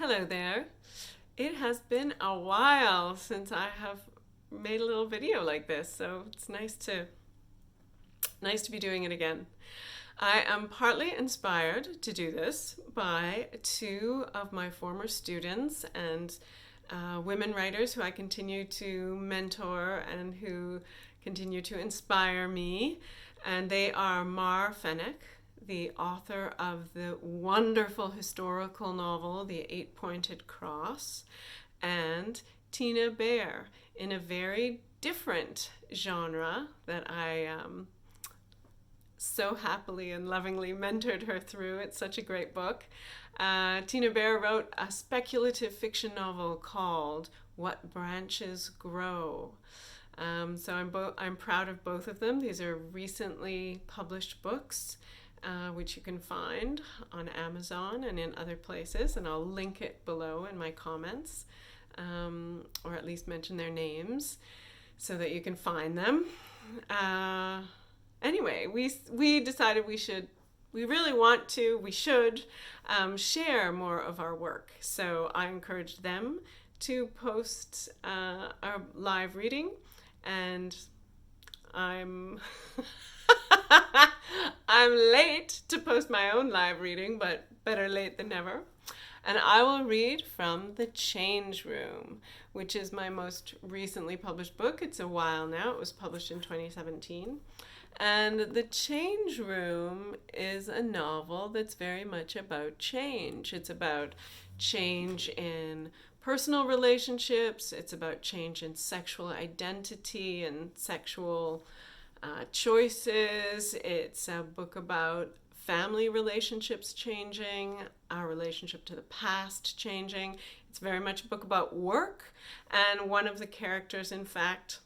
Hello there. It has been a while since I have made a little video like this, so it's nice to be doing it again. I am partly inspired to do this by two of my former students and women writers who I continue to mentor and who continue to inspire me. And they are Fenech, the author of the wonderful historical novel, The Eight-Pointed Cross, and Tina Biere, in a very different genre that I so happily and lovingly mentored her through. It's such a great book. Tina Biere wrote a speculative fiction novel called What Branches Grow. So I'm proud of both of them. These are recently published books, which you can find on Amazon and in other places, and I'll link it below in my comments, or at least mention their names so that you can find them. Anyway, we decided we should share more of our work. So I encouraged them to post our live reading, and I'm I'm late to post my own live reading, but better late than never. And I will read from The Change Room, which is my most recently published book. It's a while now. It was published in 2017. And The Change Room is a novel that's very much about change. It's about change in personal relationships. It's about change in sexual identity and sexual choices. It's a book about family relationships changing, our relationship to the past changing. It's very much a book about work. And one of the characters, in fact,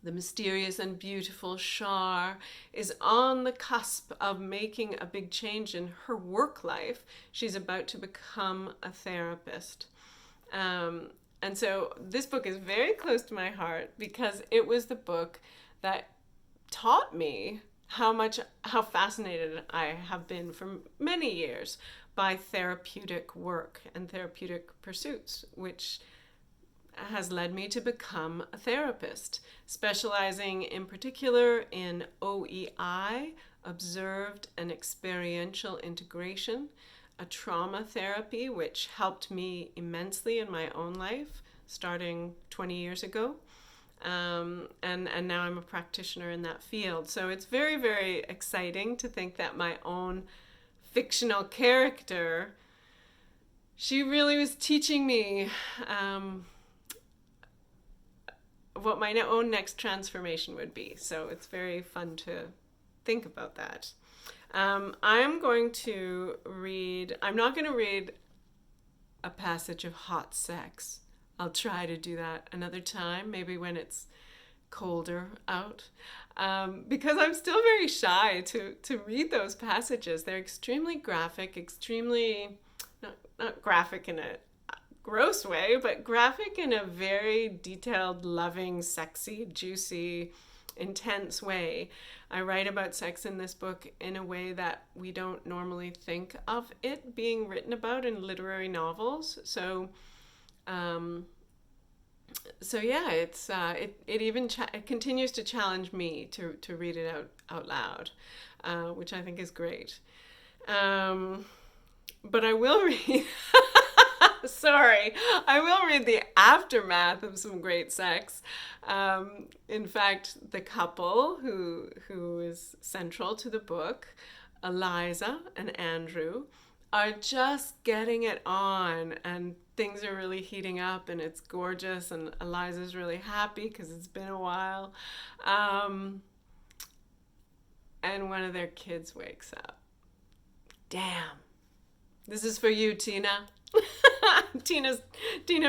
the mysterious and beautiful Shar, is on the cusp of making a big change in her work life. She's about to become a therapist. And so this book is very close to my heart because it was the book that taught me how fascinated I have been for many years by therapeutic work and therapeutic pursuits, which has led me to become a therapist, specializing in particular in OEI, observed and experiential integration, a trauma therapy, which helped me immensely in my own life, starting 20 years ago. And now I'm a practitioner in that field. So it's very, very exciting to think that my own fictional character, she really was teaching me what my own next transformation would be. So it's very fun to think about that. I'm not going to read a passage of hot sex. I'll try to do that another time, maybe when it's colder out, because I'm still very shy to read those passages. They're extremely graphic, not graphic in a gross way, but graphic in a very detailed, loving, sexy, juicy, intense way. I write about sex in this book in a way that we don't normally think of it being written about in literary novels. So yeah, it continues to challenge me to read it out loud, which I think is great. But I will read. Sorry, I will read the aftermath of some great sex. In fact, the couple who is central to the book, Eliza and Andrew, are just getting it on, and things are really heating up, and it's gorgeous, and Eliza's really happy because it's been a while. And one of their kids wakes up. Damn. This is for you, Tina. Tina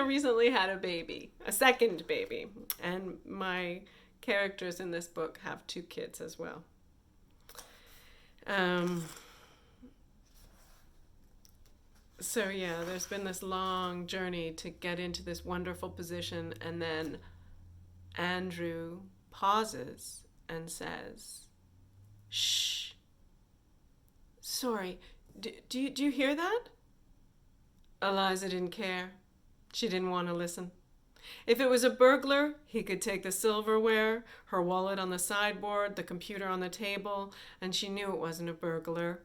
recently had a second baby, and my characters in this book have two kids as well. So yeah, there's been this long journey to get into this wonderful position, and then Andrew pauses and says, "Shh. Sorry, do you hear that?" Eliza didn't care. She didn't want to listen. If it was a burglar, he could take the silverware, her wallet on the sideboard, the computer on the table, and she knew it wasn't a burglar.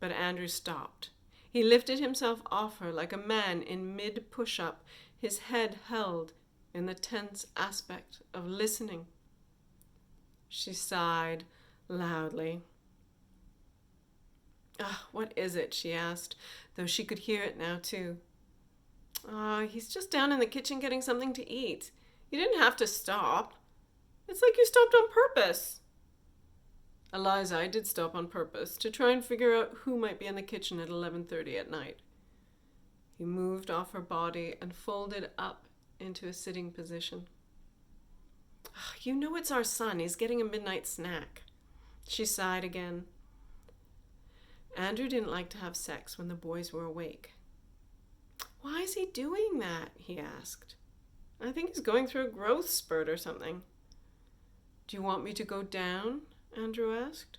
But Andrew stopped. He lifted himself off her like a man in mid-push-up, his head held in the tense aspect of listening. She sighed loudly. What is it?" she asked, though she could hear it now too. He's just down in the kitchen getting something to eat. You didn't have to stop. It's like you stopped on purpose." "Eliza, I did stop on purpose to try and figure out who might be in the kitchen at 11:30 at night." He moved off her body and folded up into a sitting position. "You know it's our son. He's getting a midnight snack." She sighed again. Andrew didn't like to have sex when the boys were awake. "Why is he doing that?" he asked. "I think he's going through a growth spurt or something." "Do you want me to go down?" Andrew asked.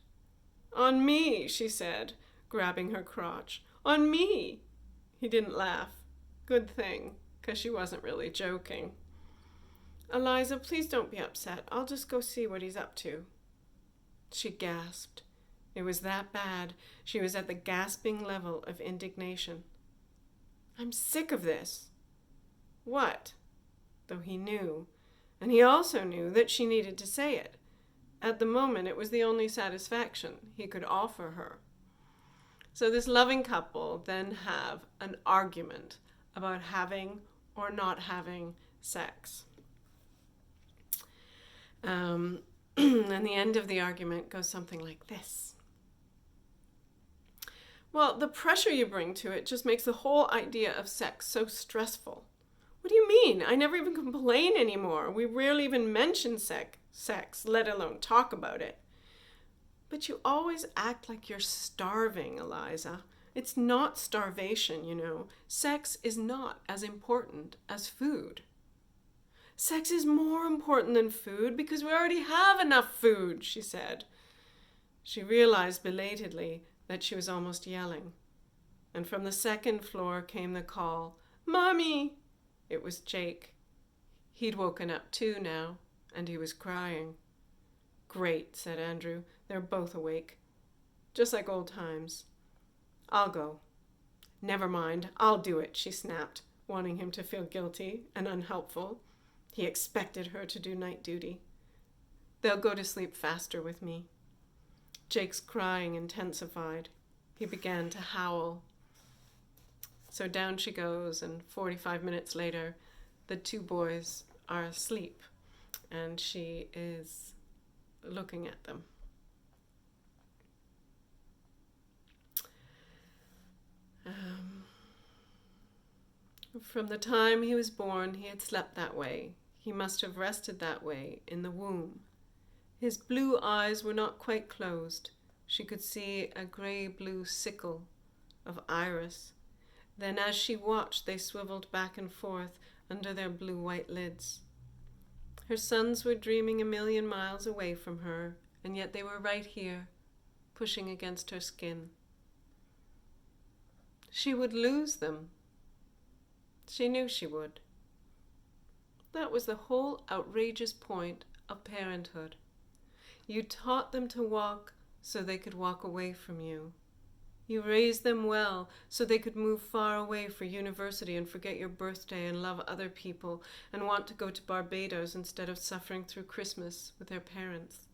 "On me," she said, grabbing her crotch. "On me." He didn't laugh. Good thing, because she wasn't really joking. "Eliza, please don't be upset. I'll just go see what he's up to." She gasped. It was that bad. She was at the gasping level of indignation. "I'm sick of this." What? Though he knew. And he also knew that she needed to say it. At the moment, it was the only satisfaction he could offer her. So this loving couple then have an argument about having or not having sex. And the end of the argument goes something like this. "Well, the pressure you bring to it just makes the whole idea of sex so stressful." "What do you mean? I never even complain anymore. We rarely even mention sex, let alone talk about it." "But you always act like you're starving, Eliza. It's not starvation, you know. Sex is not as important as food." "Sex is more important than food because we already have enough food," she said. She realized belatedly that she was almost yelling. And from the second floor came the call, "Mommy!" It was Jake. He'd woken up too now, and he was crying. "Great," said Andrew. "They're both awake. Just like old times. I'll go." "Never mind, I'll do it," she snapped, wanting him to feel guilty and unhelpful. He expected her to do night duty. "They'll go to sleep faster with me." Jake's crying intensified. He began to howl. So down she goes, and 45 minutes later, the two boys are asleep, and she is looking at them. From the time he was born, he had slept that way. He must have rested that way in the womb. His blue eyes were not quite closed. She could see a gray-blue sickle of iris. Then as she watched, they swiveled back and forth under their blue-white lids. Her sons were dreaming a million miles away from her, and yet they were right here, pushing against her skin. She would lose them. She knew she would. That was the whole outrageous point of parenthood. You taught them to walk so they could walk away from you. You raised them well so they could move far away for university and forget your birthday and love other people and want to go to Barbados instead of suffering through Christmas with their parents.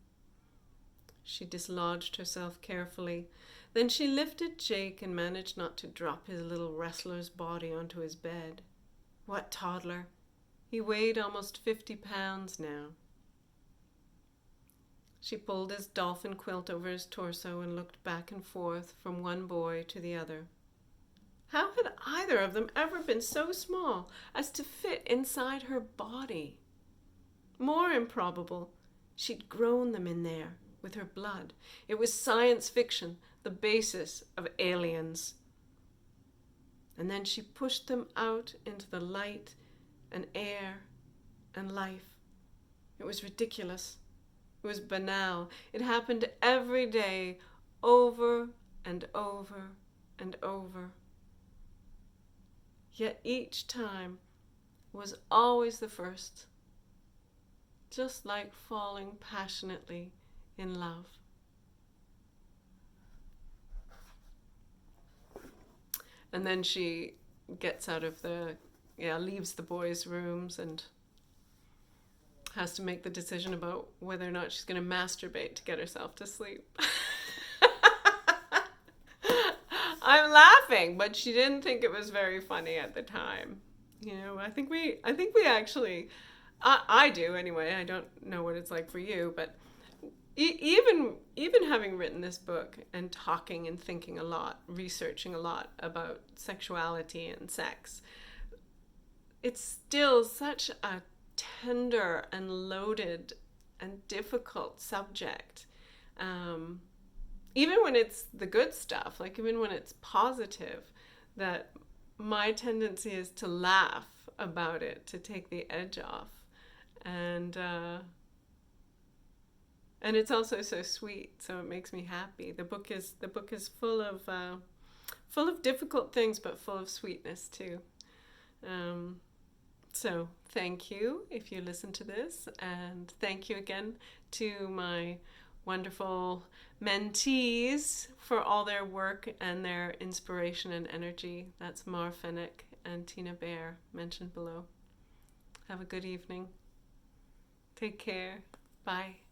She dislodged herself carefully. Then she lifted Jake and managed not to drop his little wrestler's body onto his bed. What toddler? He weighed almost 50 pounds now. She pulled his dolphin quilt over his torso and looked back and forth from one boy to the other. How had either of them ever been so small as to fit inside her body? More improbable, she'd grown them in there with her blood. It was science fiction, the basis of aliens. And then she pushed them out into the light and air and life. It was ridiculous. It was banal. It happened every day, over and over and over. yet each time was always the first, just like falling passionately in love. And then she gets out of leaves the boys' rooms and has to make the decision about whether or not she's going to masturbate to get herself to sleep. I'm laughing, but she didn't think it was very funny at the time. I think we actually, I do anyway. I don't know what it's like for you, but even having written this book and talking and thinking a lot, researching a lot about sexuality and sex, it's still such a tender and loaded and difficult subject. Even when it's the good stuff, like even when it's positive, that my tendency is to laugh about it, to take the edge off. And it's also so sweet, so it makes me happy. The book is full of difficult things, but full of sweetness too. So thank you if you listen to this, and thank you again to my wonderful mentees for all their work and their inspiration and energy. That's Fenech and Tina Biere, mentioned below. Have a good evening. Take care. Bye.